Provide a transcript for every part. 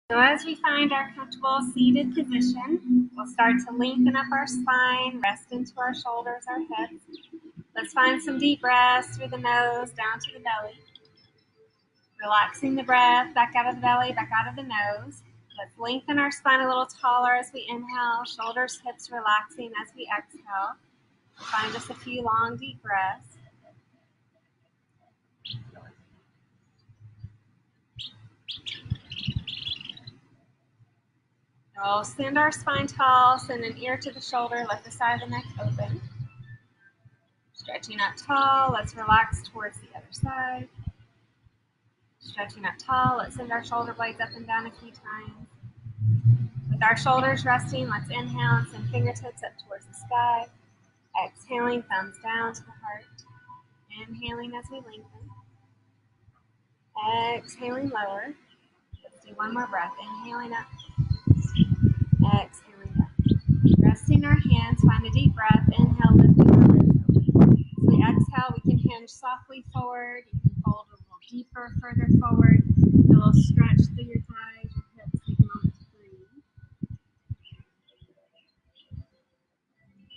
So as we find our comfortable seated position, we'll start to lengthen up our spine, rest into our shoulders, our hips. Let's find some deep breaths through the nose, down to the belly. Relaxing the breath, back out of the belly, back out of the nose. Let's lengthen our spine a little taller as we inhale, shoulders, hips relaxing as we exhale. Find just a few long, deep breaths. We'll send our spine tall, send an ear to the shoulder, let the side of the neck open. Stretching up tall, let's relax towards the other side. Stretching up tall, let's send our shoulder blades up and down a few times. With our shoulders resting, let's inhale and send fingertips up towards the sky. Exhaling, thumbs down to the heart. Inhaling as we lengthen. Exhaling lower. Let's do one more breath. Inhaling up. Exhaling down. Resting our hands, find a deep breath. Inhale, lifting our ribs open. As we exhale, we can hinge softly forward. You can fold a little deeper, further forward. A little stretch through your thighs, your hips. Take a moment to breathe.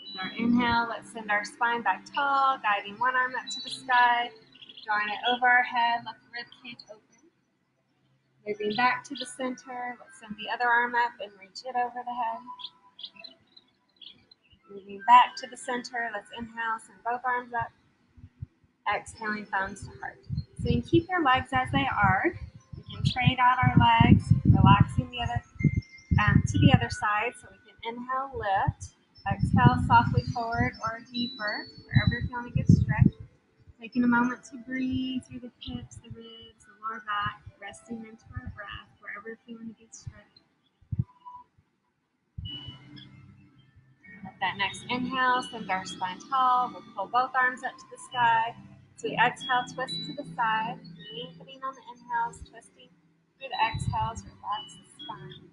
With our inhale, let's send our spine back tall, guiding one arm up to the sky, drawing it over our head, let the rib cage open. Moving back to the center, let's send the other arm up and reach it over the head. Moving back to the center, let's inhale, send both arms up. Exhaling, thumbs to heart. So you can keep your legs as they are. We can trade out our legs, relaxing the other to the other side. So we can inhale, lift. Exhale, softly forward or deeper, wherever you're feeling a good stretch. Taking a moment to breathe through the hips, the ribs, the lower back, resting into our breath, wherever you're feeling a good stretch. With that next inhale, send our spine tall. We'll pull both arms up to the sky. So we exhale, twist to the side, lengthening on the inhales, twisting through the exhales, relax the spine.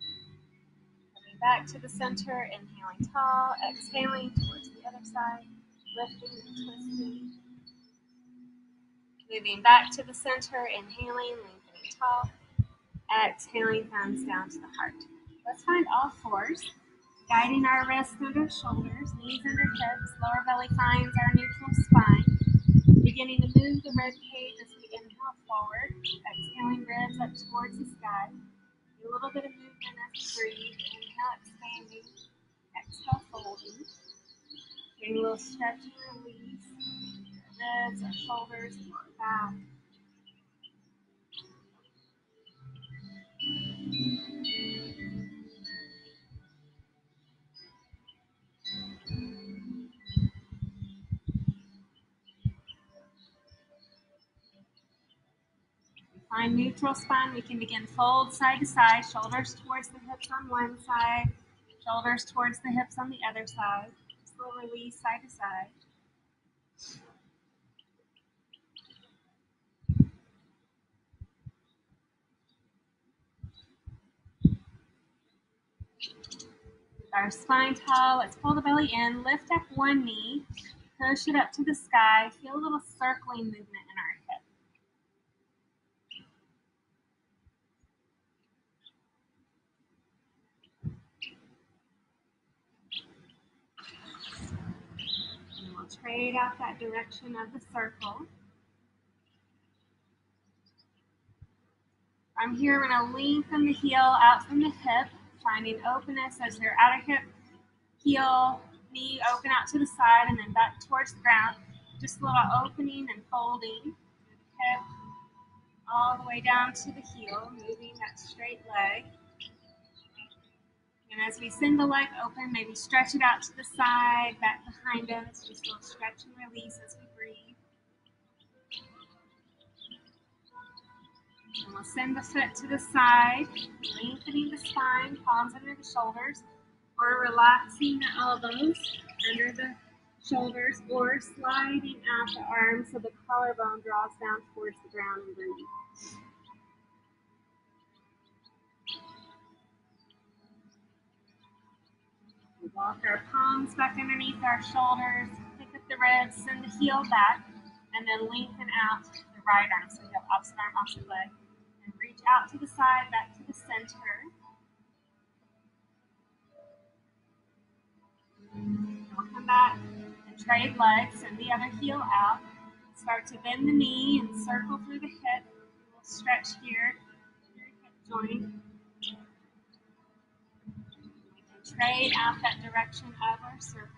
Coming back to the center, inhaling tall, exhaling towards the other side, lifting and twisting. Moving back to the center, inhaling, lengthening tall, exhaling, thumbs down to the heart. Let's find all fours. Guiding our wrists under shoulders, knees under hips, lower belly finds our neutral spine. Beginning to move the rib cage as we inhale forward, exhaling ribs up towards the sky. Do a little bit of movement as we breathe. Inhale, expanding. Exhale, folding. Doing a little stretch and release. Our ribs, our shoulders, lower back. Find neutral spine. We can begin fold side to side, shoulders towards the hips on one side, shoulders towards the hips on the other side. Slow release side to side. With our spine tall, let's pull the belly in, lift up one knee, push it up to the sky, feel a little circling movement in our hip. And we'll trade out that direction of the circle. From here, we're going to lengthen the heel out from the hip, finding openness as your outer hip, heel, knee open out to the side, and then back towards the ground. Just a little opening and folding through the hip, all the way down to the heel, moving that straight leg. And as we send the leg open, maybe stretch it out to the side, back behind us. Just a little stretch and release as we breathe. And we'll send the foot to the side, lengthening the spine, palms under the shoulders, or relaxing the elbows under the shoulders, or sliding out the arms so the collarbone draws down towards the ground and breathe. We walk our palms back underneath our shoulders, pick up the ribs, send the heel back, and then lengthen out the right arm. So you have opposite arm, opposite leg. And reach out to the side, back to the center. Straight legs, send the other heel out. Start to bend the knee and circle through the hip. We'll stretch here, your hip joint. We can trade out that direction of our circle.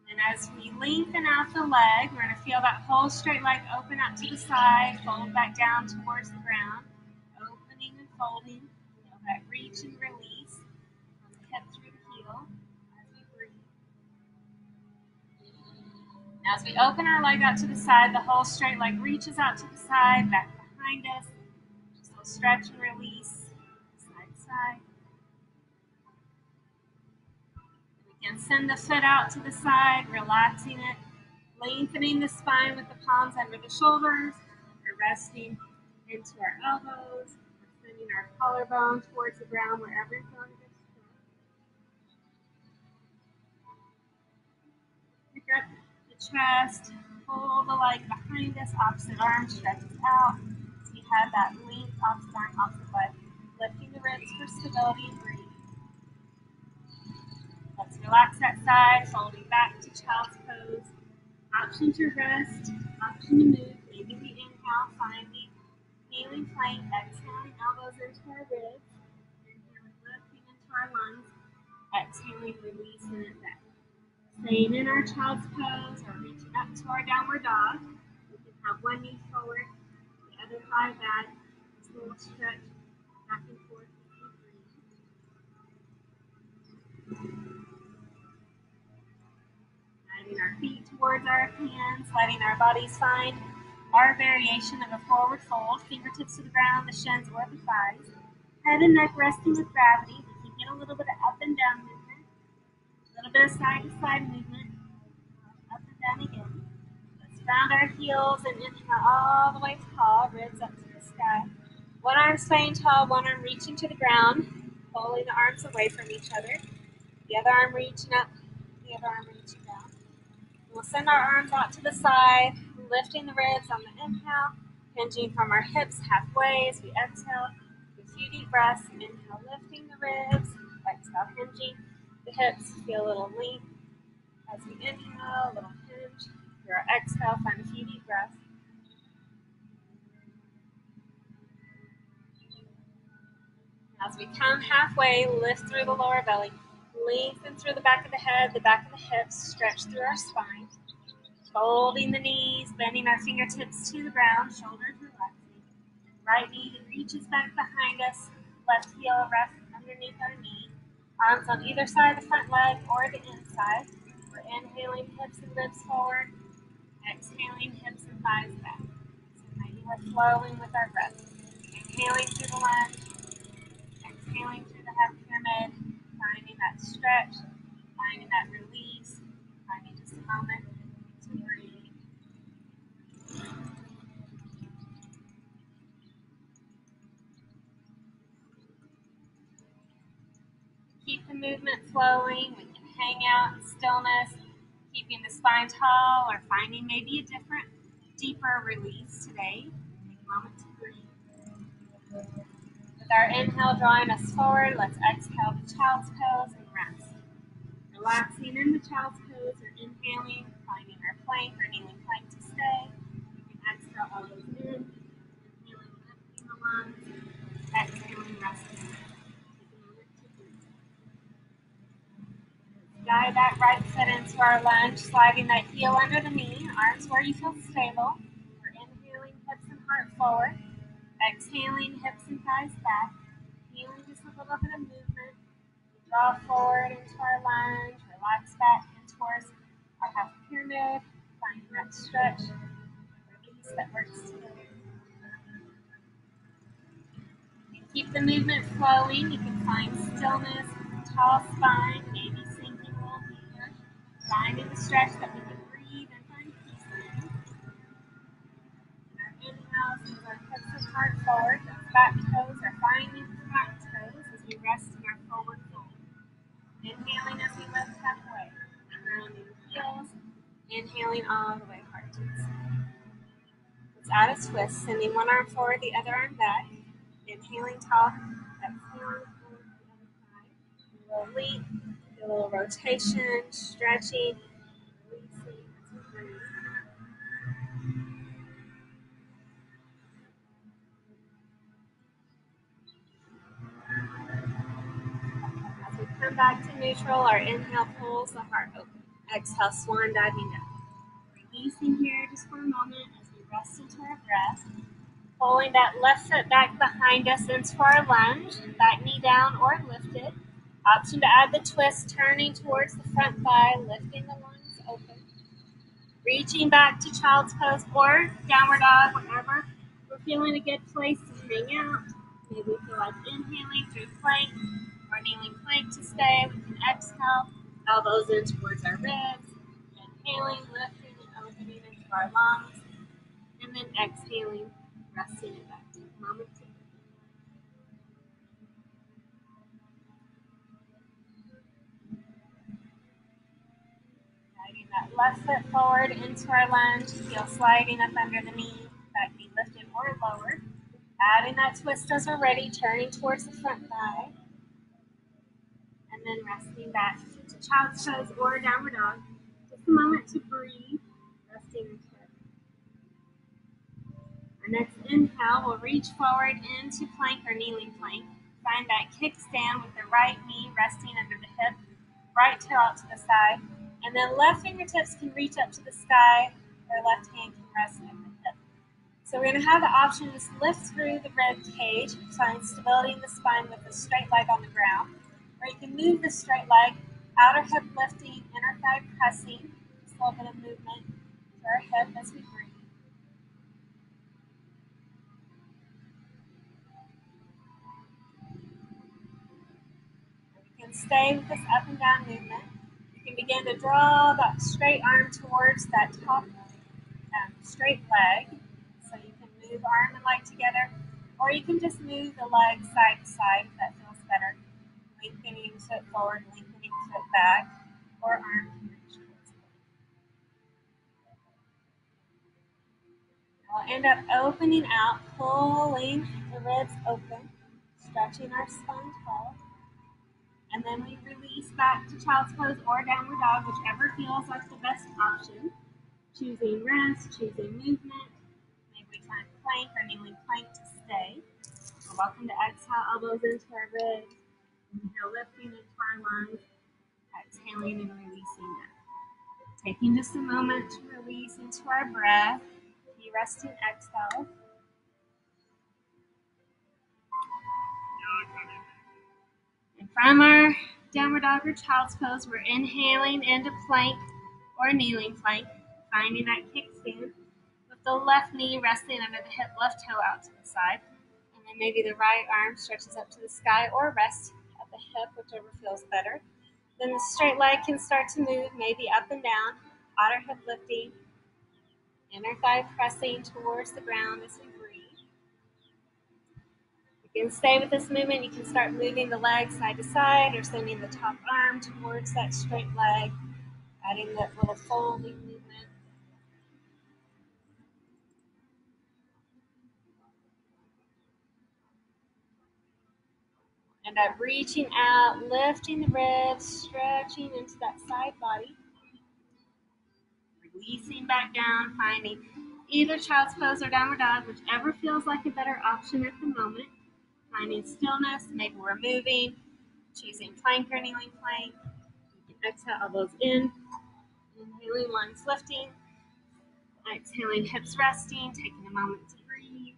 And as we lengthen out the leg, we're going to feel that whole straight leg open out to the side, fold back down towards the ground, opening and folding. Feel that reach and release from the hip through the heel as we breathe. As we open our leg out to the side, the whole straight leg reaches out to the side, back behind us. Just a little stretch and release, side to side. We can send the foot out to the side, relaxing it, lengthening the spine with the palms under the shoulders. We're resting into our elbows. We're sending our collarbone towards the ground wherever you're feeling this. Pick up the chest, pull the leg behind us, opposite arm stretches out. So you have that length, opposite arm, opposite leg. Lifting the ribs for stability and breathe. Let's relax that side, folding back to child's pose. Option to rest, option to move. Maybe we inhale, find the kneeling plank, exhaling elbows into our ribs. Inhaling, lifting into our lungs. Exhaling, releasing it back. Staying in our child's pose or reaching up to our downward dog. We can have one knee forward, the other thigh back. Just a little stretch back and forth as we breathe. Guiding our feet towards our hands, letting our bodies find our variation of a forward fold. Fingertips to the ground, the shins or the thighs. Head and neck resting with gravity. We can get a little bit of up and down movement. A little bit of side to side movement. Up and down again. Let's round our heels and inhale all the way tall, ribs up to the sky. One arm staying tall, one arm reaching to the ground, pulling the arms away from each other. The other arm reaching up, the other arm reaching down. We'll send our arms out to the side, lifting the ribs on the inhale, hinging from our hips halfway as we exhale. A few deep breaths. Inhale, lifting the ribs. Exhale, hinging the hips. Feel a little length as we inhale, a little hinge. Through our exhale, find a few deep breaths. As we come halfway, lift through the lower belly. Lengthen through the back of the head, the back of the hips, stretch through our spine. Folding the knees, bending our fingertips to the ground, shoulders relaxing. Right knee reaches back behind us, left heel rests underneath our knee. Arms on either side of the front leg or the inside. We're inhaling, hips and ribs forward. Exhaling, hips and thighs back. So maybe we're flowing with our breath. Inhaling through the lunge. Exhaling through the half pyramid. Finding that stretch, finding that release, finding just a moment to breathe. Keep the movement flowing. We can hang out in stillness, keeping the spine tall or finding maybe a different, deeper release today. Take a moment to breathe. With our inhale drawing us forward, let's exhale to child's pose and rest. Relaxing in the child's pose or inhaling, finding our plank or kneeling plank to stay. We can exhale elbows in, inhaling, lifting the lungs, exhaling, resting. Take a moment to breathe. Guide that right foot into our lunge, sliding that heel under the knee, arms where you feel stable. We're inhaling, hips and heart forward. Exhaling, hips and thighs back. Feeling just a little bit of movement. We draw forward into our lunge, relax back in towards our half pyramid, finding that stretch, release that works together. You keep the movement flowing. You can find stillness, tall spine, maybe sinking a little deeper. Finding the stretch that we can breathe and find peace in. Inhale, move our hips and heart forward. Those back toes are finding front toes as we rest in our forward fold. Inhaling as we lift halfway. Grounding heels. Inhaling all the way heart to the side. Let's add a twist, sending one arm forward, the other arm back. Inhaling tall. Exhaling forward the other side. We'll leap Do a little rotation, stretching, releasing as we breathe. As we come back to neutral, our inhale pulls the heart open. Exhale, swan diving down. Releasing here just for a moment as we rest into our breath. Pulling that left foot back behind us into our lunge. Back knee down or lifted. Option to add the twist, turning towards the front thigh, lifting the lungs open. Reaching back to child's pose or downward dog, whenever we're feeling a good place to hang out. Maybe we feel like inhaling through plank or kneeling plank to stay. We can exhale, elbows in towards our ribs. Inhaling, lifting and opening into our lungs. And then exhaling, resting it back. Take a moment to guiding that left foot forward into our lunge. Heel sliding up under the knee. Back knee lifted or lowered. Adding that twist as we're ready, turning towards the front thigh. And then resting back to child's pose or downward dog. Just a moment to breathe, resting into it. Our next inhale, we'll reach forward into plank or kneeling plank. Find that kickstand with the right knee resting under the hip, right toe out to the side, and then left fingertips can reach up to the sky, or left hand can rest over the hip. So we're going to have the option to just lift through the rib cage, find stability in the spine with a straight leg on the ground, or you can move the straight leg, outer hip lifting, inner thigh pressing, just a little bit of movement to our hip as we breathe. You can stay with this up and down movement. You can begin to draw that straight arm towards that top straight leg. So you can move arm and leg together, or you can just move the leg side to side if that feels better. Lengthening foot forward, lengthening foot back, or arm can reach towards the leg. We'll end up opening out, pulling the ribs open, stretching our spine tall. And then we release back to child's pose or downward dog, whichever feels like the best option. Choosing rest, choosing movement. Maybe we find plank or kneeling plank to stay. We're welcome to exhale, elbows into our ribs. Inhale, lifting into our lungs. Exhaling and releasing down. Taking just a moment to release into our breath. Be resting, exhale. And from our downward dog or child's pose, we're inhaling into plank or kneeling plank, finding that kickstand with the left knee resting under the hip, left toe out to the side. And then maybe the right arm stretches up to the sky or rests at the hip, whichever feels better. Then the straight leg can start to move, maybe up and down, outer hip lifting, inner thigh pressing towards the ground as we breathe. You can stay with this movement. You can start moving the leg side to side or sending the top arm towards that straight leg, adding that little folding movement. End up reaching out, lifting the ribs, stretching into that side body. Releasing back down, finding either child's pose or downward dog, whichever feels like a better option at the moment. Finding stillness, maybe we're moving, choosing plank or kneeling plank. You can exhale, elbows in, inhaling, lungs lifting, exhaling, hips resting, taking a moment to breathe.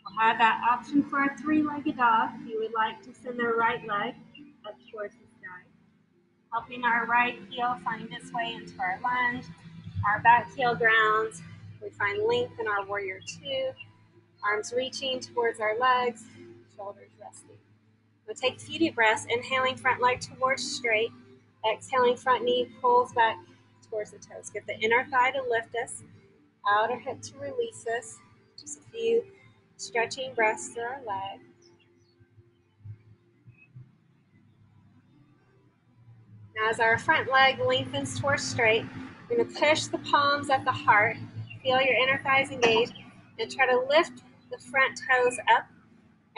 We'll have that option for a three-legged dog if you would like to send their right leg up towards the sky. Helping our right heel find its way into our lunge. Our back heel grounds. We find length in our warrior two. Arms reaching towards our legs, shoulders resting. We'll take a few deep breaths, inhaling front leg towards straight. Exhaling front knee pulls back towards the toes. Get the inner thigh to lift us, outer hip to release us. Just a few stretching breaths through our leg. Now as our front leg lengthens towards straight, we're going to push the palms at the heart. Feel your inner thighs engage and try to lift the front toes up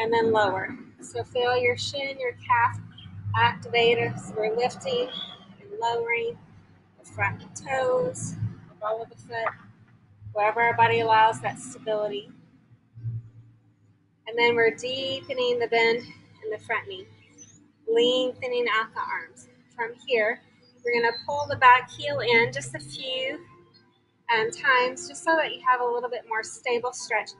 and then lower. So feel your shin, your calf activate as we're lifting and lowering the front toes, the ball of the foot, wherever our body allows that stability. And then we're deepening the bend in the front knee, lengthening out the arms. From here, we're going to pull the back heel in just a few times, just so that you have a little bit more stable stretch.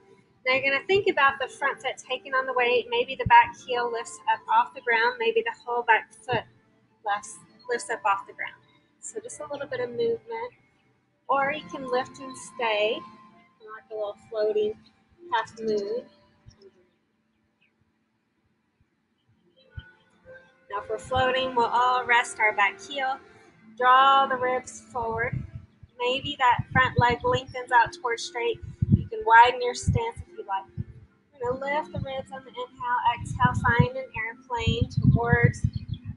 Now you're going to think about the front foot taking on the weight. Maybe the back heel lifts up off the ground. Maybe the whole back foot lifts up off the ground. So just a little bit of movement. Or you can lift and stay, like a little floating half moon. Now if we're floating, we'll all rest our back heel. Draw the ribs forward. Maybe that front leg lengthens out towards straight. You can widen your stance if you like. We're going to lift the ribs on the inhale. Exhale, find an airplane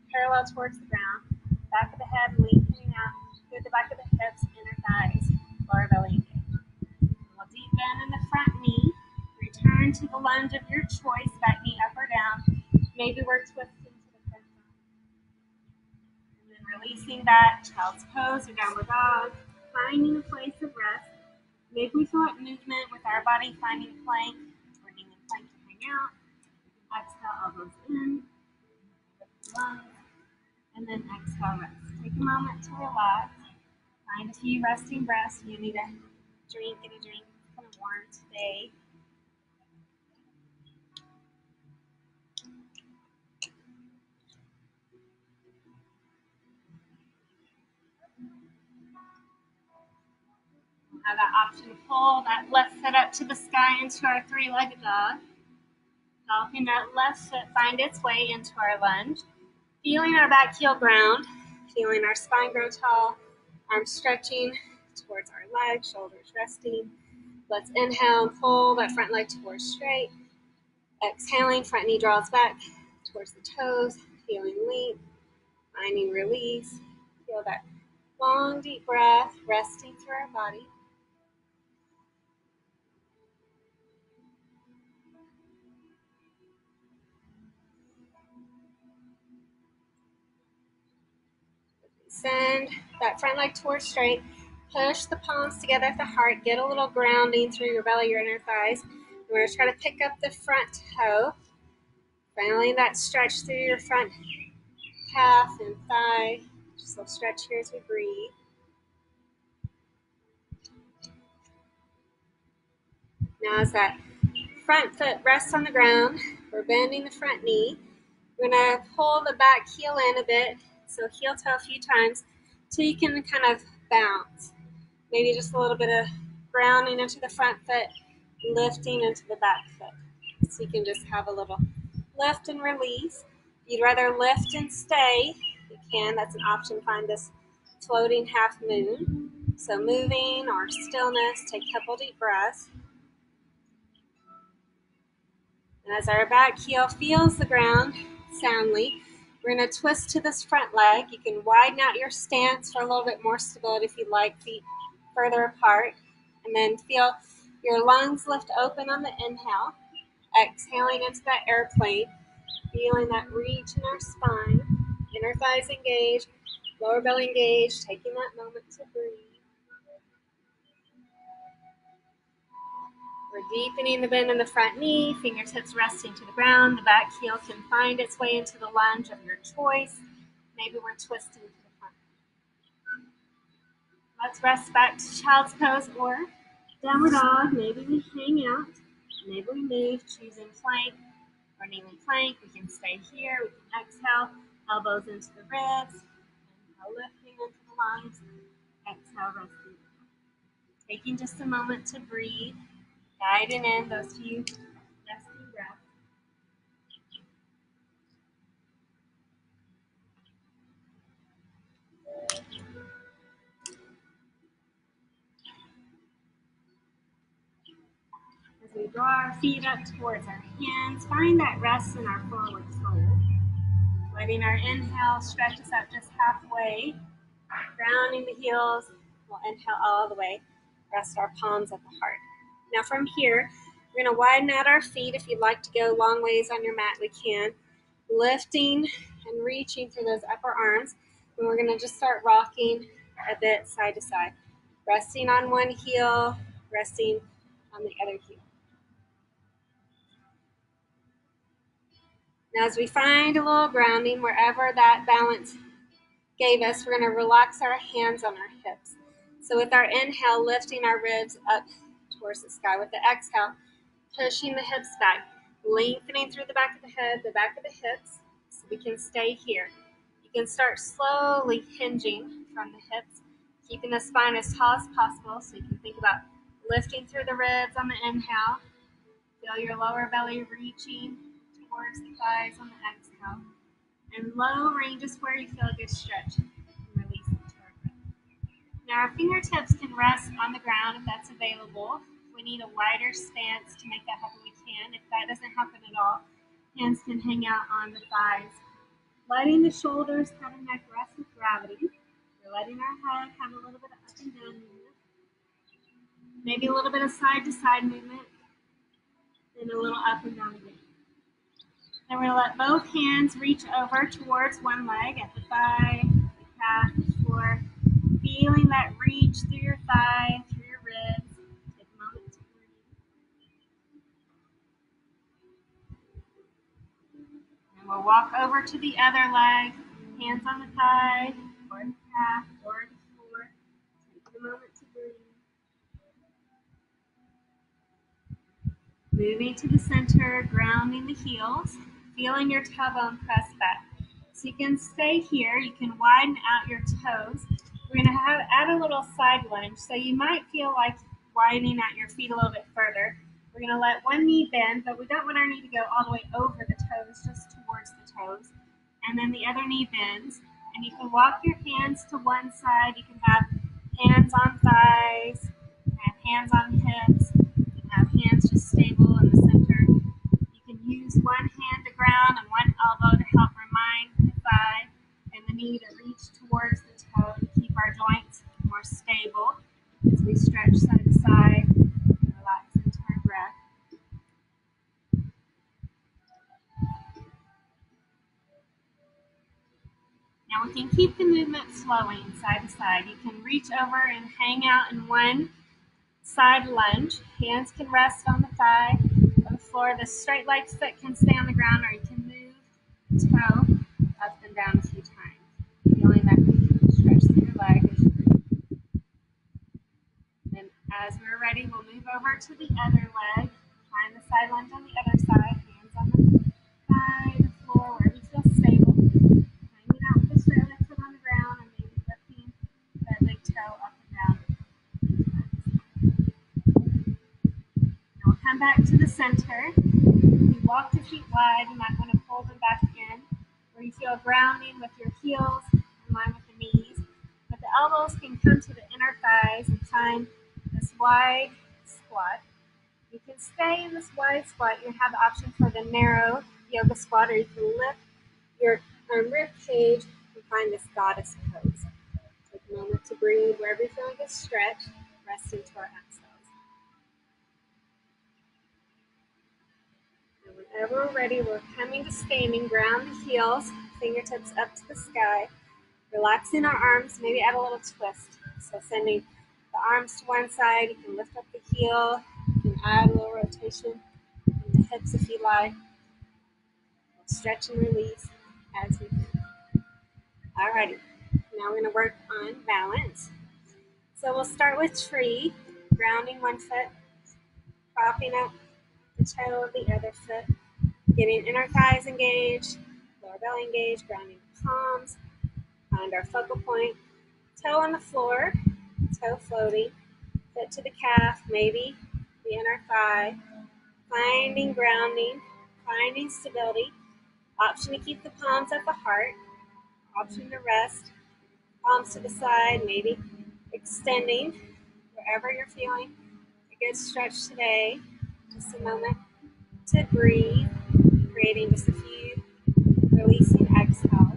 parallel towards the ground. Back of the head lengthening out through the back of the hips, inner thighs, lower belly engaged. We'll deep bend in the front knee. Return to the lunge of your choice, back knee up or down. Maybe we're twisting to the front. And then releasing that, child's pose or downward dog. Finding a place of rest. Maybe we feel like movement with our body, finding a plank or kneeling plank to hang out. Exhale, elbows in, lunge, and then exhale, rest. Take a moment to relax. Find a few resting breaths. You need a drink, get a drink. It's kind of warm today. Have that option to pull that left foot up to the sky into our three-legged dog. Helping that left foot find its way into our lunge. Feeling our back heel ground. Feeling our spine grow tall. Arms stretching towards our legs, shoulders resting. Let's inhale and pull that front leg towards straight. Exhaling, front knee draws back towards the toes. Feeling length. Finding release. Feel that long, deep breath resting through our body. Send that front leg towards straight. Push the palms together at the heart. Get a little grounding through your belly, your inner thighs. We're going to try to pick up the front toe. Feeling that stretch through your front calf and thigh. Just a little stretch here as we breathe. Now as that front foot rests on the ground, we're bending the front knee. We're going to pull the back heel in a bit. So heel toe a few times till you can kind of bounce. Maybe just a little bit of grounding into the front foot, lifting into the back foot. So you can just have a little lift and release. If you'd rather lift and stay, you can. That's an option. Find this floating half moon. So moving or stillness, take a couple deep breaths. And as our back heel feels the ground soundly, we're going to twist to this front leg. You can widen out your stance for a little bit more stability if you'd like, feet further apart. And then feel your lungs lift open on the inhale. Exhaling into that airplane. Feeling that reach in our spine. Inner thighs engaged, lower belly engaged. Taking that moment to breathe. We're deepening the bend in the front knee, fingertips resting to the ground. The back heel can find its way into the lunge of your choice. Maybe we're twisting to the front. Let's rest back to child's pose or downward dog. Maybe we hang out. Maybe we move, choosing plank or kneeling plank. We can stay here. We can exhale, elbows into the ribs. Inhale, lifting into the lungs. Exhale, resting. Taking just a moment to breathe. Guiding in those few resting breaths. As we draw our feet up towards our hands, find that rest in our forward fold. Letting our inhale stretch us up just halfway, grounding the heels. We'll inhale all the way, rest our palms at the heart. Now from here, We're going to widen out our feet. If you'd like to go long ways on your mat, we can. Lifting and reaching for those upper arms. And we're going to just start rocking a bit side to side. Resting on one heel, resting on the other heel. Now as we find a little grounding wherever that balance gave us, we're going to relax our hands on our hips. So with our inhale, lifting our ribs up towards the sky. With the exhale, pushing the hips back, lengthening through the back of the head, the back of the hips, so we can stay here. You can start slowly hinging from the hips, keeping the spine as tall as possible, so you can think about lifting through the ribs on the inhale. Feel your lower belly reaching towards the thighs on the exhale. And lowering just where you feel a good stretch. And release into our breath. Now our fingertips can rest on the ground if that's available. If we need a wider stance to make that happen, we can. If that doesn't happen at all, hands can hang out on the thighs. Letting the shoulders, head and neck rest with gravity. We're letting our head have a little bit of up and down movement. Maybe a little bit of side to side movement. And a little up and down again. Then we're going to let both hands reach over towards one leg at the thigh, the calf, the floor. Feeling that reach through your thigh, through your ribs. Take a moment to breathe. And we'll walk over to the other leg. Hands on the thigh, or the calf, or the floor. Take a moment to breathe. Moving to the center, grounding the heels. Feeling your tailbone press back. So you can stay here. You can widen out your toes. We're going to add a little side lunge. So you might feel like widening out your feet a little bit further. We're going to let one knee bend, but we don't want our knee to go all the way over the toes, just towards the toes. And then the other knee bends. And you can walk your hands to one side. You can have hands on thighs, and hands on hips. You can have hands just stable in the center. You can use one hand to ground and one elbow to help remind the thigh and the knee to reach towards the toe to keep our joints more stable as we stretch side to side and relax into our breath. Now we can keep the movement flowing side to side. You can reach over and hang out in one side lunge. Hands can rest on the thigh or the floor. The straight leg foot can stay on the ground, or you can move the toe up and down a few times. Feeling that stretch through your leg as you breathe. Then as we're ready, we'll move over to the other leg. Find the side lunge on the other side. Hands on the thigh, the floor, wherever you feel stable. Hanging out with the straight leg foot on the ground, and maybe lifting that big toe up and down. Now we'll come back to the center. You walk the feet wide. You might want to pull them back in, where you feel grounding with your heels in line with the knees. But the elbows can come to the inner thighs and find this wide squat. You can stay in this wide squat. You have the option for the narrow yoga squat, or you can lift your rib cage and find this goddess pose. Take a moment to breathe wherever you feel like a stretch. Rest into our exhales. And whenever we're ready, we're coming to standing. Ground the heels, fingertips up to the sky. Relaxing our arms, maybe add a little twist. So sending the arms to one side, you can lift up the heel, you can add a little rotation in the hips if you like. Stretch and release as we can. Alrighty, now we're going to work on balance. So we'll start with tree, grounding one foot, propping up the toe of the other foot, getting inner thighs engaged, lower belly engaged, grounding the palms, find our focal point, toe on the floor, toe floating, foot to the calf, maybe the inner thigh, finding grounding, finding stability, option to keep the palms at the heart, option to rest, palms to the side, maybe extending wherever you're feeling a good stretch today. Just a moment to breathe, creating just a few releasing exhales.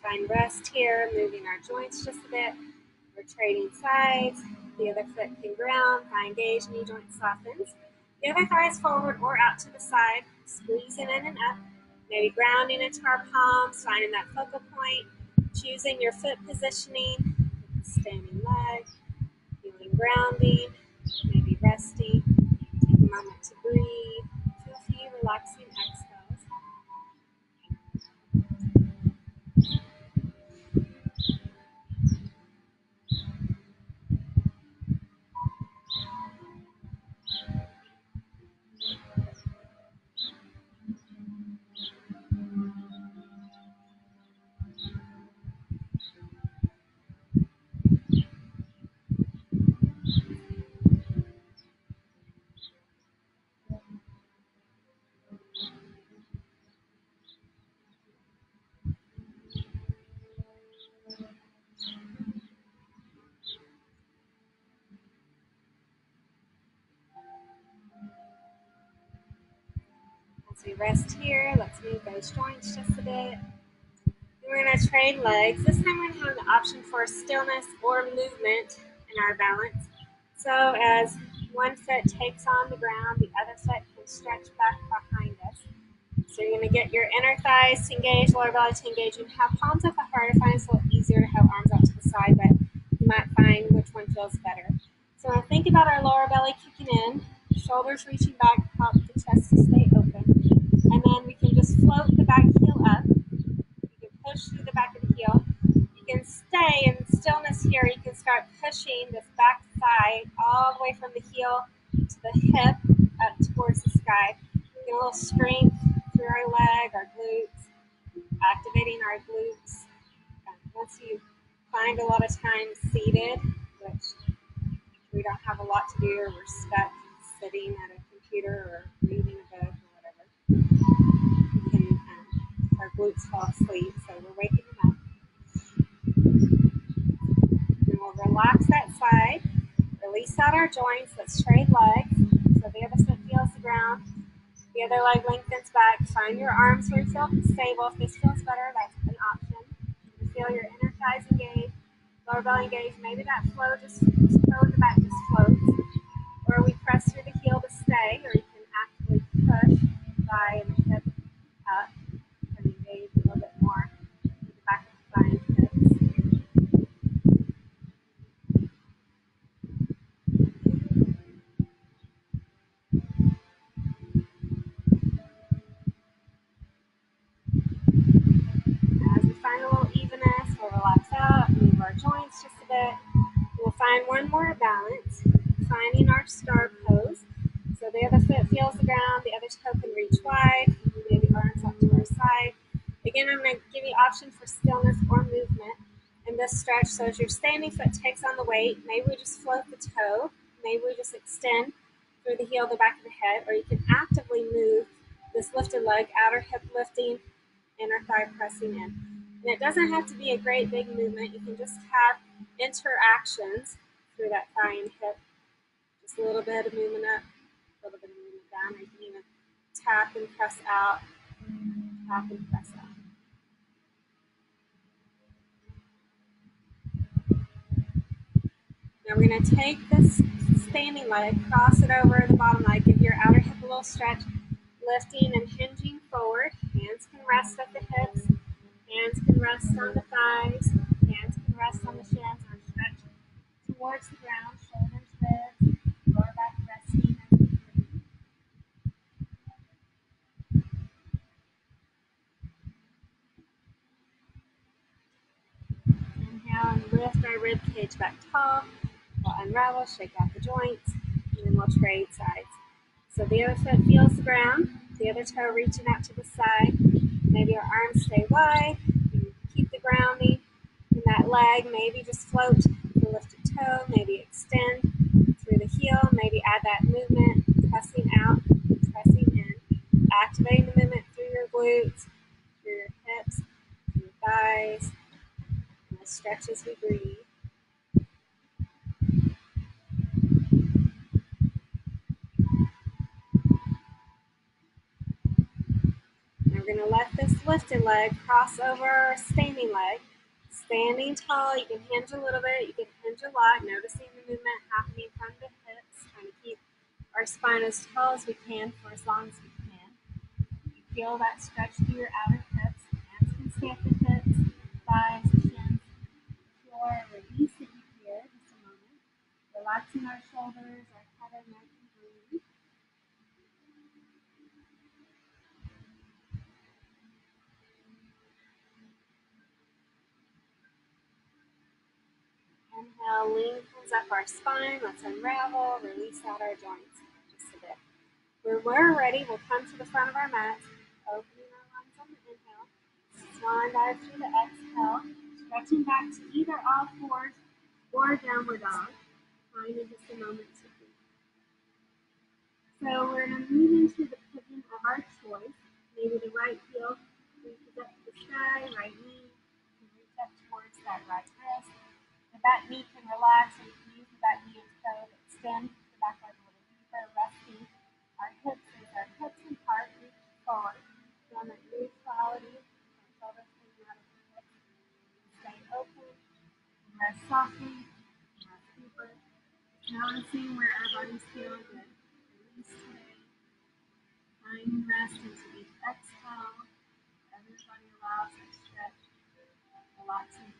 Find rest here, moving our joints just a bit. We're trading sides. The other foot can ground. Thigh engage, knee joint softens. The other thigh is forward or out to the side, squeezing in and up. Maybe grounding into our palms, finding that focal point. Choosing your foot positioning, standing leg, feeling grounding, maybe resting. Take a moment to breathe. Feel a few relaxing exhales. As we rest here, let's move those joints just a bit. We're going to trade legs. This time we're going to have the option for stillness or movement in our balance. So as one foot takes on the ground, the other foot can stretch back behind us. So you're going to get your inner thighs to engage, lower belly to engage, and have palms at the heart. I find it's a little easier to have arms out to the side, but you might find which one feels better. So when I think about our lower belly kicking in, shoulders reaching back, help the chest to stay open. And then we can just float the back heel up. You can push through the back of the heel. You can stay in stillness here. You can start pushing this back thigh all the way from the heel to the hip up towards the sky. Get a little strength through our leg, our glutes, activating our glutes. Once you find a lot of times seated, which we don't have a lot to do, or we're stuck sitting at a computer or reading a book or whatever, we can, our glutes fall asleep, so we're waking them up. And we'll relax that side, release out our joints. Let's trade legs. So the other foot feels the ground. The other leg lengthens back. Find your arms where you feel stable. If this feels better, that's an option. You feel your inner thighs engage, lower belly engage. Maybe that flow just toe in the back just floats. Or we press through the heel to stay, or you can actively push the thigh and the hip up and engage a little bit more with the back of the thigh and hips. As we find a little evenness, we'll relax out, move our joints just a bit. We'll find one more balance, finding our star pose. So the other foot feels the ground, the other toe can reach wide, maybe arms up to our side. Again, I'm going to give you option for stillness or movement in this stretch. So as your standing foot takes on the weight, maybe we just float the toe, maybe we just extend through the heel, the back of the head, or you can actively move this lifted leg, outer hip lifting, inner thigh pressing in. And it doesn't have to be a great big movement. You can just have interactions through that thigh and hip. Just a little bit of movement up, a little bit of movement down, or you can even tap and press out, tap and press out. Now we're going to take this standing leg, cross it over the bottom leg, give your outer hip a little stretch, lifting and hinging forward. Hands can rest at the hips, hands can rest on the thighs, hands can rest on the shins, or stretch towards the ground, shoulders, ribs, lower back resting. Inhale and lift our rib cage back tall. We'll unravel, shake out the joints, and then we'll trade sides. So the other foot feels the ground, the other toe reaching out to the side. Maybe our arms stay wide. You keep the grounding in that leg. Maybe just float the lifted toe. Maybe extend through the heel. Maybe add that movement, pressing out, pressing in, activating the movement through your glutes, through your hips, through your thighs. And we'll stretch as we breathe. Now we're We're going to let this lifted leg cross over our standing leg. Standing tall, you can hinge a little bit, you can hinge a lot, noticing the movement happening from the hips, trying to keep our spine as tall as we can for as long as we can. You feel that stretch through your outer hips, hands can stay at the hips, thighs, shins, floor, release it here, just a moment. Relaxing our shoulders, our head, our neck, and breathe. Inhale, lengthens up our spine. Let's unravel, release out our joints just a bit. When we're ready, we'll come to the front of our mat, opening our lungs on the inhale, swan dive through the exhale, stretching back to either all fours or downward dog. Finding just a moment to breathe. So we're going to move into the position of our choice. Maybe the right heel reaches up to the sky, right knee can reach up towards that right wrist. The back knee can relax, and you can use the back knee as toe to extend the back leg a little deeper, resting our hips as our hips and heart reach forward. Feeling that neutrality, our shoulders coming out of the hips. Stay open, and rest softly, and rest deeper. Noticing where our bodies feel good. Release today. Find rest into each exhale. Everybody allows a stretch, relaxing.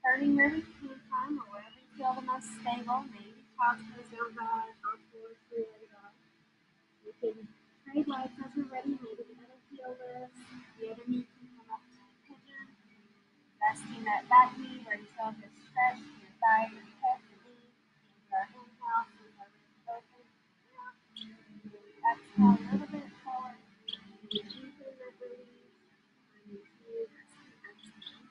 Turning where we came from or wherever you feel the most stable. Maybe child's pose, down dog, or forward, three-legged dog. We can trade legs as we're ready. Maybe the other heel lifts, the other knee can come up to pigeon. Resting that back knee where you feel this stretch to your thigh, your hip, your knee. Into our inhale, keep our ribs open. Exhale a little bit forward. Deepen that release. And you feel resting exhale.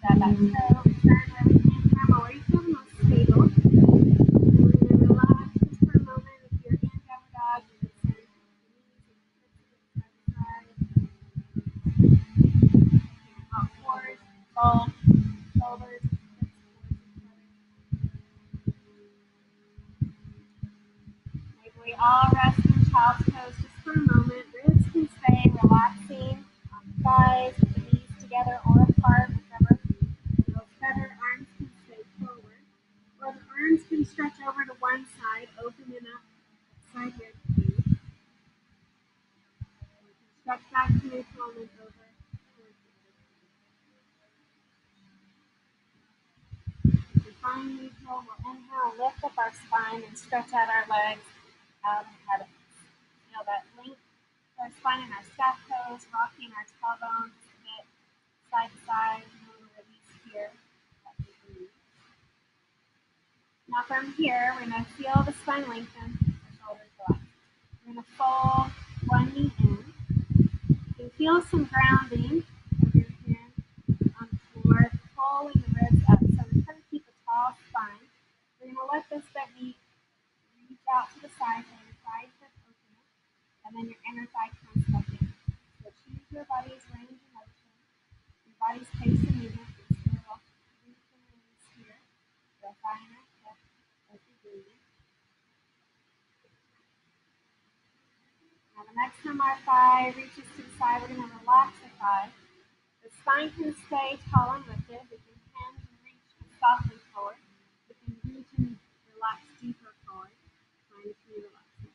Step back toe, turn where we came from or where you feel the most stable. And we're going to relax just for a moment. If you're in downward dog, you can send the knees and hips side to side. Out forward, fold, shoulders, hips towards each other. Maybe we all rest in child's pose just for a moment. Ribs can stay relaxing on the thighs, with the knees together or apart, whichever feels better. Arms can stay forward. Or the arms can stretch over to one side, opening up side rib cage. Stretch back to neutral and then over towards the other side. If you find neutral, we'll inhale, lift up our spine and stretch out our legs out and kind of feel that length of our spine and our staff toes, rocking our tailbone just a bit side to side, and then release here. Now from here, we're going to feel the spine lengthen, the shoulders relax. We're going to fold one knee in. You feel some grounding of your hand on the floor, pulling the ribs up. So we're trying to keep a tall spine. We're going to let this bent knee reach out to the side, so your thigh hip open it, and then your inner thigh comes back in. So choose your body's range of motion, your body's pace of movement. Just feel reach and release here. So thigh and hip as you're breathing. Now the next time our thigh reaches to the side, we're going to relax the thigh. The spine can stay tall and lifted. We can hinge and reach softly forward. We can reach and relax deeper forward. Mindfully relaxing.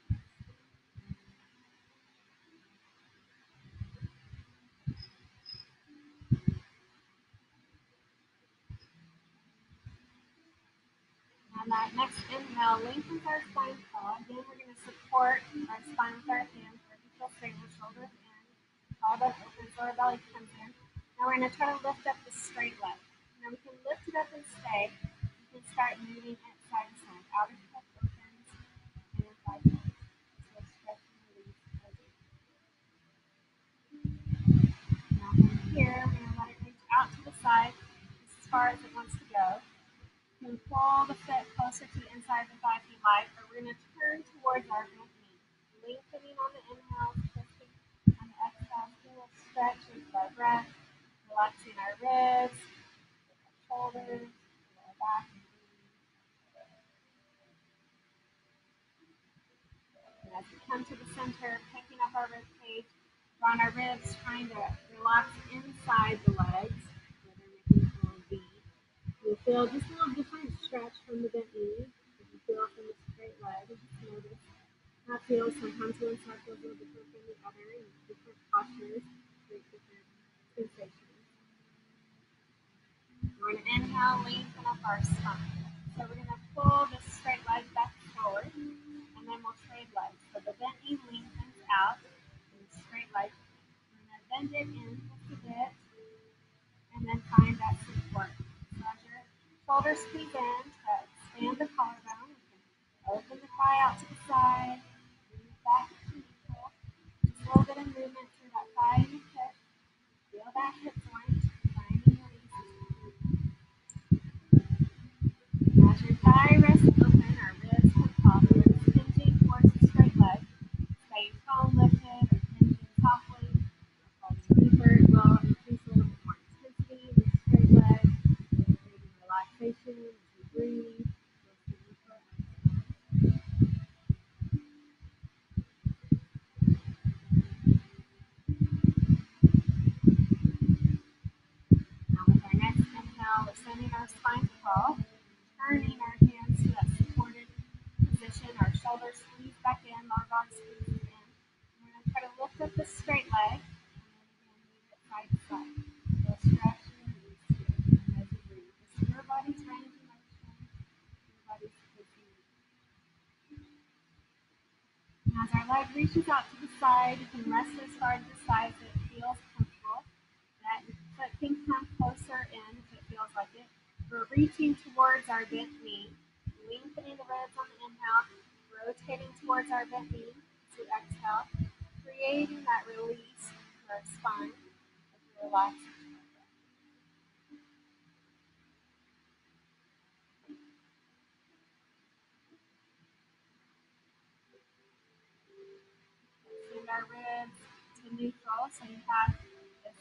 On that next inhale, lengthens our spine tall. Again, we're going to support our spine with our hands. Vertical feel straight with shoulders in. Tailbone opens, lower belly comes in. Now we're going to try to lift up the straight leg. Now we can lift it up and stay. You can start moving it side to side. Outer hip opens, inner thigh closes. So stretch and release as you. Now from here, we're going to let it reach out to the side as far as it wants to go. You can pull the foot closer to the inside of the thigh if you like, or we're going to turn towards our bent knee. Lengthening on the inhale, twisting on the exhale, feel a stretch into our breath, relaxing our ribs, our shoulders, lower back. And as we come to the center, picking up our rib cage, on our ribs, trying to relax inside the legs, where they're making a little V. You'll feel just a little different stretch from the bent knee. If you feel from the straight leg, just notice how it feels. Sometimes one side feels a little different from the other, and different postures create different sensations. We're going to inhale, lengthen up our spine. So we're going to pull the straight leg back forward, and then we'll trade legs. So the bent knee lengthens out, and the straight leg. We're going to bend it in just a bit, and then find that support. So as your shoulders squeeze in to expand the collarbone, you can open the thigh out to the side, move back to neutral. Just a little bit of movement through that thigh and the hip. Feel that hip joint, finding release. As your thigh rests open, our ribs come tall. The ribs hinging towards the straight leg. Staying tall, lifted, or hinging softly. Deeper, it will increase a little bit more intensity in the straight leg, creating relaxation as you breathe. Now with our next inhale, we're sending our spine tall, turning our hands to that supported position. Our shoulders squeeze back in, lower body squeezes in. We're going to try to lift up the straight leg, and then again move it side to side. So stretch and release here as you breathe. This is your body's range of motion, your body's position. As our leg reaches out to the side, you can rest as far to the side so it feels comfortable. That foot can come closer in if it feels like it. We're reaching towards our bent knee, lengthening the ribs on the inhale, rotating towards our bent knee to exhale, creating that release for our spine as we relax. Send our ribs to neutral, so you have this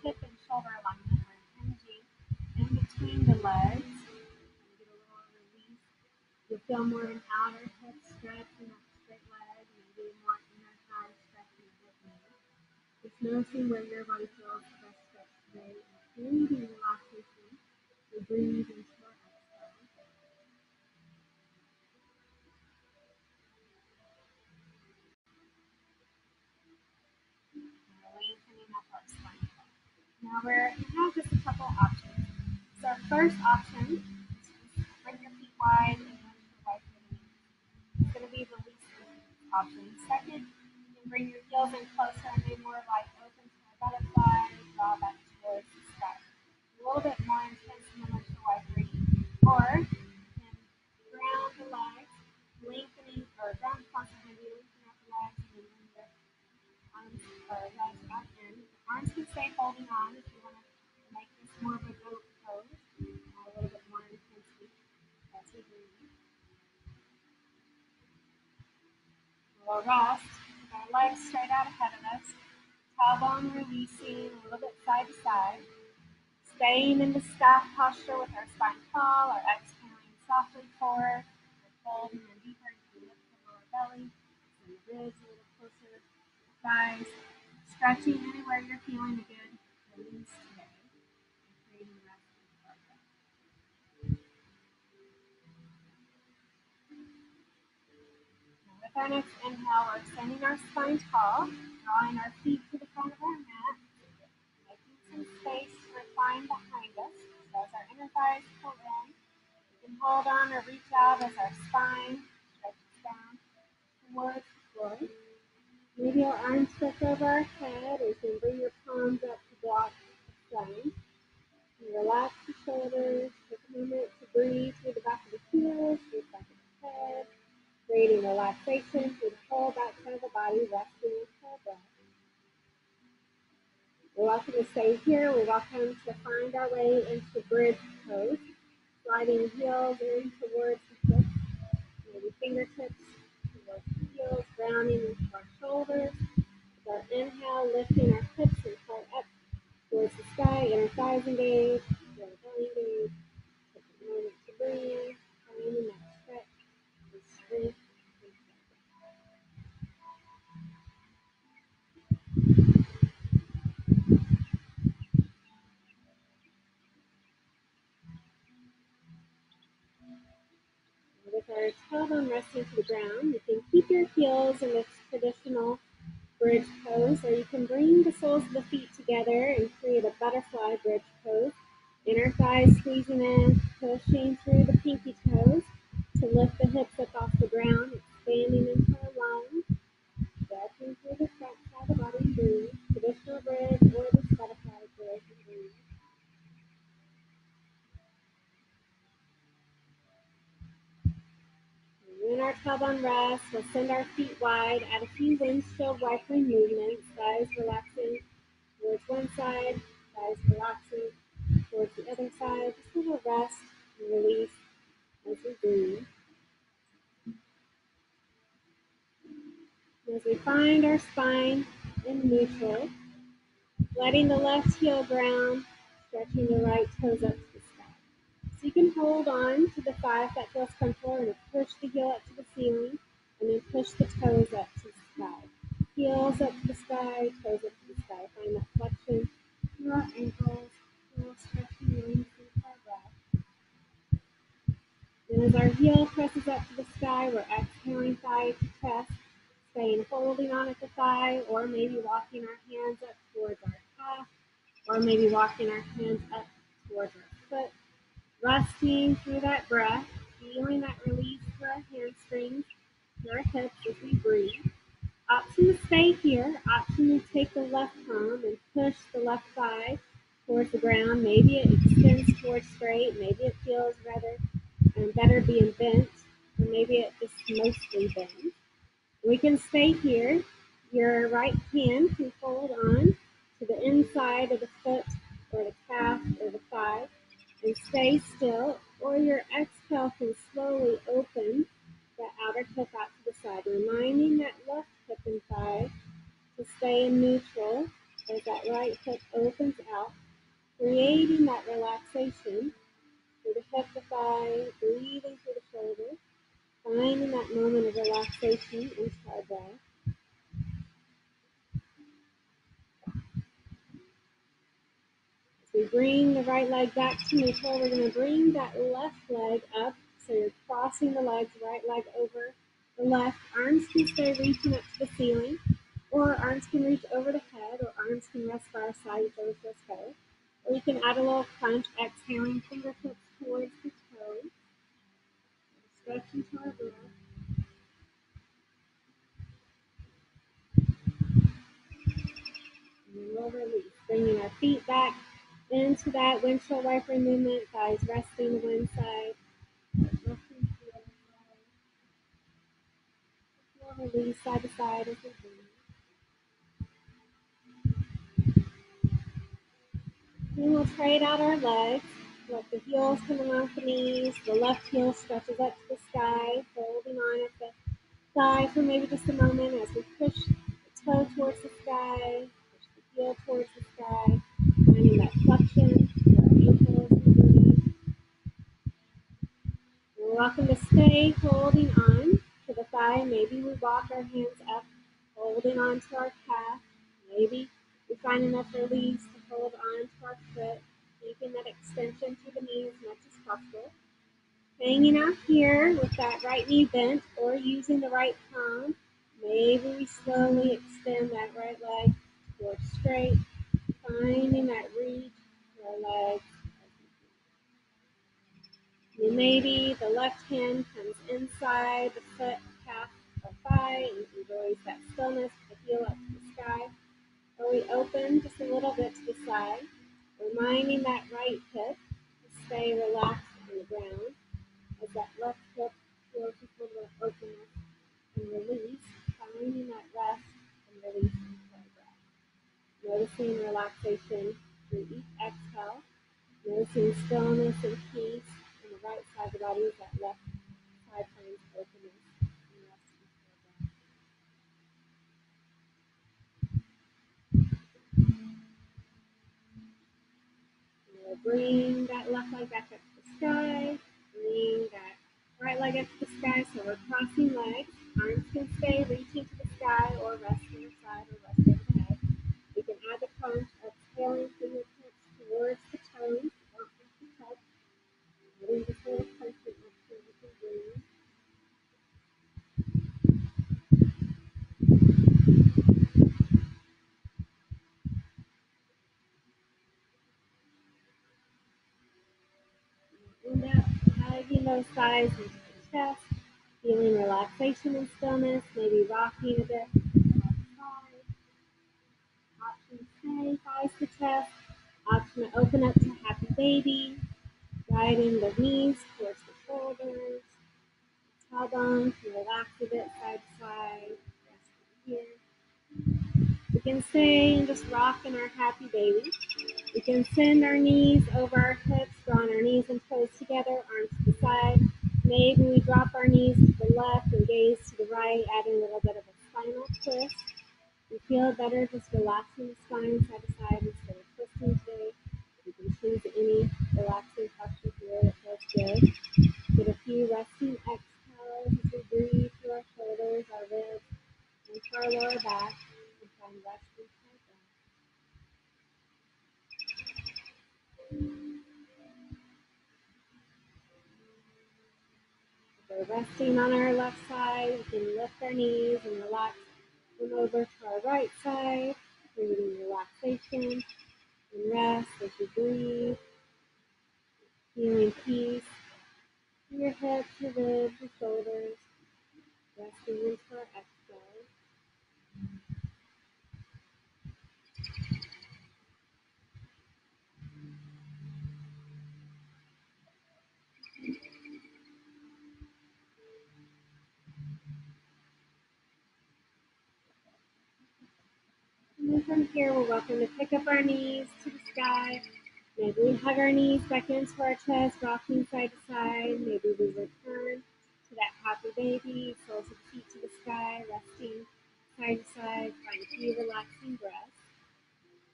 hip and shoulder alignment. We're hinging in between the legs. And get a little release. You'll feel more of an outer hip stretch in that straight leg, maybe more inner thigh stretch in the hip knee. Just noticing where your body feels the best stretch today, including relaxation. We breathe into our exhale. We're lengthening up our spine. Now we have just a couple options. So our first option is just bring your feet wide and Option second, you can bring your heels in closer and be more like open to a butterfly, draw back towards the sky. A little bit more intense than the Y three. Or you can ground the legs, lengthening or ground constantly lengthening up the legs and then bring your arms or legs up in. The arms can stay holding on if you want to make this more of a goat pose, a little bit more intensity as we breathe. We'll rest with our legs straight out ahead of us, tailbone releasing a little bit side to side, staying in the staff posture with our spine tall, or exhaling softly forward, and folding and deeper. You can lift the lower belly, and the ribs a little closer to the thighs, stretching anywhere you're feeling a good release today, and creating rest in the breath. With our next inhale, we're extending our spine tall, drawing our feet to the front of our mat, making some space to recline behind us. So as our inner thighs pull in, we can hold on or reach out as our spine stretches down towards the floor. Maybe our arms stretch over our head, or you can bring your palms up to block the sun. Relax the shoulders, take a moment to breathe through the back of the heels, through the back of the head, creating relaxation through the whole back side of the body, resting with our breath. We're welcome to stay here. We're welcome to find our way into bridge pose, sliding heels in towards the hips, maybe fingertips towards the heels, grounding into our shoulders. With our inhale, lifting our hips and heart up towards the sky, inner thighs engaged, feel the belly engaged. Take a moment to breathe, finding that stretch and strength. With our tailbone resting to the ground, you can keep your heels in this traditional bridge pose, or you can bring the soles of the feet together and create a butterfly bridge pose. Inner thighs squeezing in, pushing through the pinky toes to lift the hips up off the ground, expanding into our lunge, stretching through the front side of the body and breathe. Traditional bridge or this butterfly bridge and breathe. In our tailbone rest, we'll send our feet wide, add a few windshield wiper movements, thighs relaxing towards one side, thighs relaxing towards the other side. Just a little rest and release as we breathe. As we find our spine in neutral, letting the left heel ground, stretching the right toes up to the sky. So you can hold on to the thigh if that feels comfortable, and push the heel up to the ceiling, and then push the toes up to the sky. Heels up to the sky, toes up to the sky. Find that flexion through our ankles, little stretching wings through our breath. And as our heel presses up to the sky, we're exhaling thigh to chest, staying holding on at the thigh, or maybe walking our hands up towards our calf, or maybe walking our hands up towards our foot. Resting through that breath, feeling that release through our hamstrings, through our hips as we breathe. Option to stay here. Option to take the left palm and push the left thigh towards the ground. Maybe it extends towards straight. Maybe it feels rather better being bent, or maybe it just mostly bends. We can stay here. Your right hand can hold on to the inside of the foot or the calf or the thigh and stay still, or your exhale can slowly open that outer hip out to the side, reminding that left hip and thigh to stay in neutral as that right hip opens out, creating that relaxation through the hip, the thigh, breathing through the shoulders, finding that moment of relaxation into our breath. We bring the right leg back to neutral. We're going to bring that left leg up. So you're crossing the legs, right leg over the left. Arms can stay reaching up to the ceiling, or arms can reach over the head, or arms can rest by our side, whichever feels better. Or you can add a little crunch, exhaling fingertips towards the toes. Stretch into our breath. feet back into that windshield wiper movement, thighs resting to one side, resting to the other side. We'll release side to side as we breathe. Then we'll trade out our legs. Let the heels come off the knees. The left heel stretches up to the sky, holding on at the thigh for maybe just a moment as we push the toe towards the sky, push the heel towards the sky, finding that flexion for our ankles and knees. We're welcome to stay holding on to the thigh. Maybe we walk our hands up, holding on to our calf. Maybe we find enough release to hold on to our foot, making that extension to the knee as much as possible. Hanging out here with that right knee bent or using the right palm. Maybe we slowly extend that right leg towards straight, finding that reach for our legs. And maybe the left hand comes inside the foot, calf, or thigh, and enjoys that stillness, the heel up to the sky. Or we open just a little bit to the side, reminding that right hip to stay relaxed on the ground as that left hip feels just a little openness and release, finding that rest and release into our breath. Noticing relaxation through each exhale, noticing stillness and peace on the right side of the body as that left side finds openness and rest into our breath. We'll bring that left leg back up to the sky, bring that right leg up to the sky, so we're crossing legs. Arms can stay reaching to the sky or rest on your side or rest over the head. You can add the crunch, exhaling fingertips towards the toes. Don't have to touch. Adding just a little crunch and exhale as you breathe. End up hugging those thighs into the chest, feeling relaxation and stillness, maybe rocking a bit. Option stay, thighs to chest. Option to open up to happy baby, guiding the knees towards the shoulders. Tailbone to relax a bit side to side. Rest here. We can stay and just rock in our happy baby. We can send our knees over our hips, drawing our knees and toes together, arms to the side. Maybe we drop our knees to the left and gaze to the right, adding a little bit of a spinal twist. We feel better just relaxing the spine side to side instead of twisting today. You can choose any relaxing posture here that feels good. Get a few resting exhales as we breathe through our shoulders, our ribs, into our lower back, and find rest inside that. If we're resting on our left side, we can lift our knees and relax them over to our right side, creating relaxation and rest as you breathe, feeling peace in your hips, your ribs, your shoulders, resting into our exhale. And then from here, we're welcome to pick up our knees to the sky. Maybe we hug our knees back into our chest, rocking side to side. Maybe we return to that happy baby, soles of the feet to the sky, resting side to side, find a few relaxing breaths.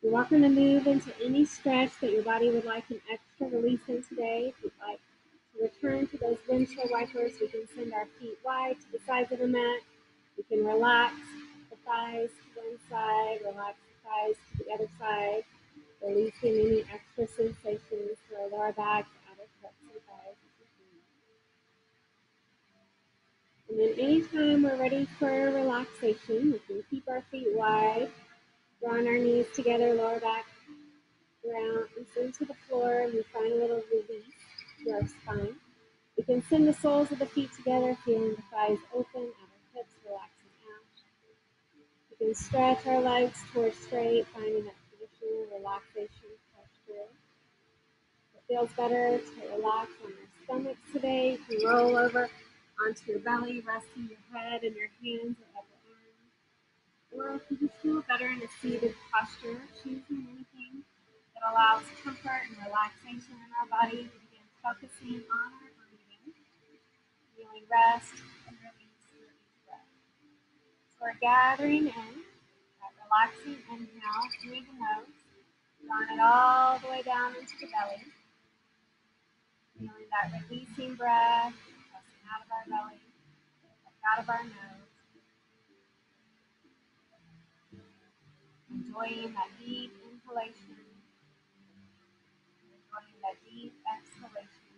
You're welcome to move into any stretch that your body would like an extra release in today. If you'd like to return to those windshield wipers, we can send our feet wide to the sides of the mat. We can relax the thighs to one side, relax the thighs to the other side, releasing any extra sensations to our lower back, outer hips and thighs. And then anytime we're ready for relaxation, we can keep our feet wide, drawing our knees together, lower back ground into the floor, and we find a little release to our spine. We can send the soles of the feet together, feeling the thighs open, outer hips relaxing out. We can stretch our legs towards straight, finding that traditional relaxation posture. It feels better to relax on your stomach today. If you roll over onto your belly, resting your head and your hands or upper arms. Or if you just feel better in a seated posture, choosing anything that allows comfort and relaxation in our body to begin focusing on our breathing, feeling rest and release through each breath. So we're gathering in that relaxing inhale through the nose, drawing it all the way down into the belly, feeling that releasing breath, pressing out of our belly, out of our nose, enjoying that deep inhalation, enjoying that deep exhalation.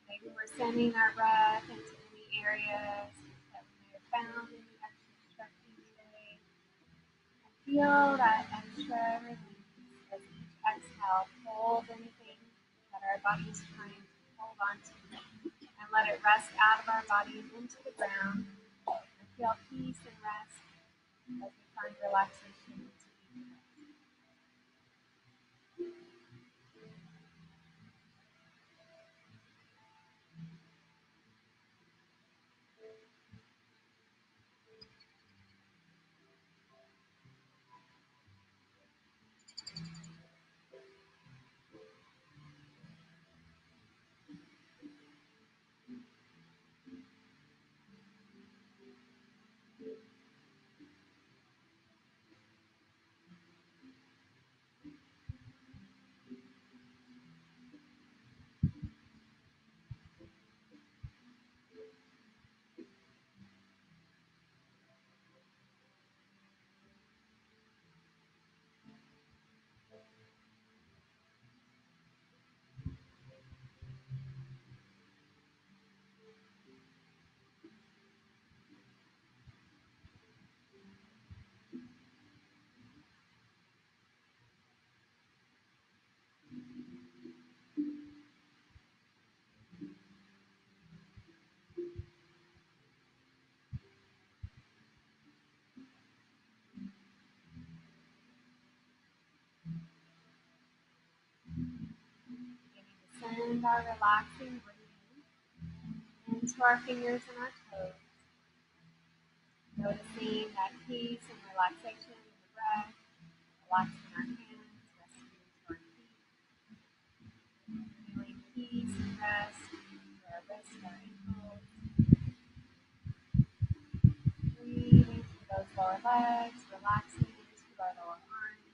Maybe we're sending our breath into any areas that we may have found any extra stretching today. And feel that extra release as each exhale pulls anything that our body is trying to hold on to and let it rest out of our bodies into the ground and feel peace and rest as we find relaxation into each breath. Send our relaxing breathing into our fingers and our toes. Noticing that peace and relaxation in the breath, relaxing our hands, resting into our feet, feeling peace and rest through our wrists, our ankles, breathing through those lower legs, relaxing into our lower arms,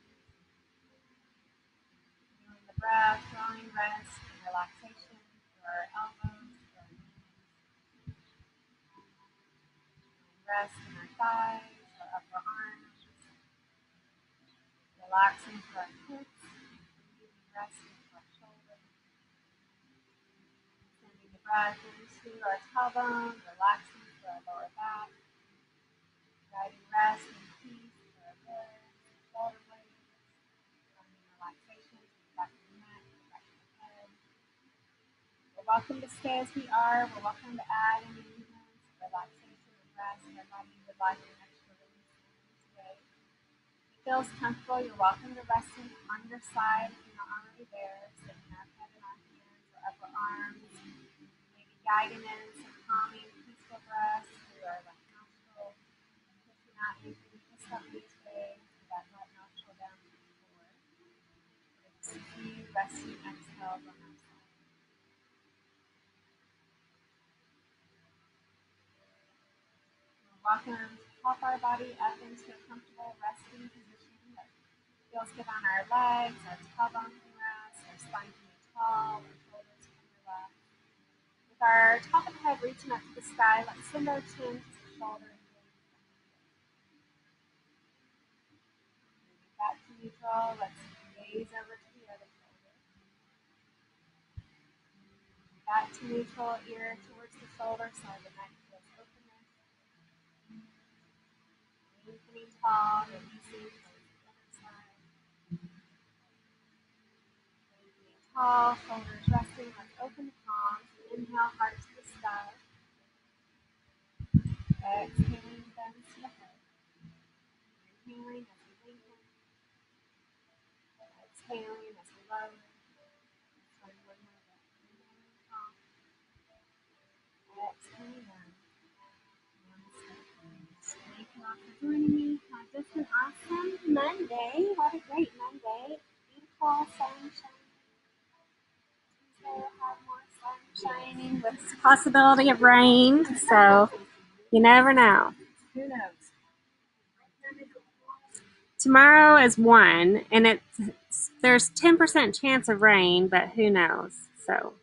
feeling the breath, drawing rest and relaxation through our elbows, through our knees, rest in our thighs, our upper arms, relaxing through our hips, breathing rest into our shoulders, sending the breath into our tailbone, relaxing through our lower back, guiding rest and peace through our legs, shoulder blades, finding relaxation through the back of the neck, the back of the head. We're welcome to stay as we are. We're welcome to add any movements, relaxation, and rest our body would like an extra release today. If it feels comfortable, you're welcome to rest on your side if you're not already there, sitting our head in our hands or upper arms, maybe guiding in some calming, peaceful breaths through our left nostril, pushing out anything just up today to that left nostril down to the floor. Just a few resting exhales on our side. We're welcome to help our body up into a comfortable resting position that feels good on our legs, our tailbone can rest, our spine can be tall, our shoulders can relax. With our top of the head reaching up to the sky, let's send our chin to the shoulder and moving back to neutral. Let's gaze over to the other shoulder. Back to neutral, ear towards the shoulder, so the neck feels openness. Lengthening tall, releasing towards the other side. Lengthening tall, shoulders resting. Let's open the palms. Inhale, heart to the sky. Exhaling, thumbs to the head. Inhaling as we lengthen. exhaling as we lower. Exhale down. Thank you all for joining me. Have just an awesome Monday. What a great Monday. Beautiful sunshine. We'll have more sun shining with possibility of rain. So you never know. Who knows? Tomorrow is 1, and there's 10% chance of rain, but who knows? So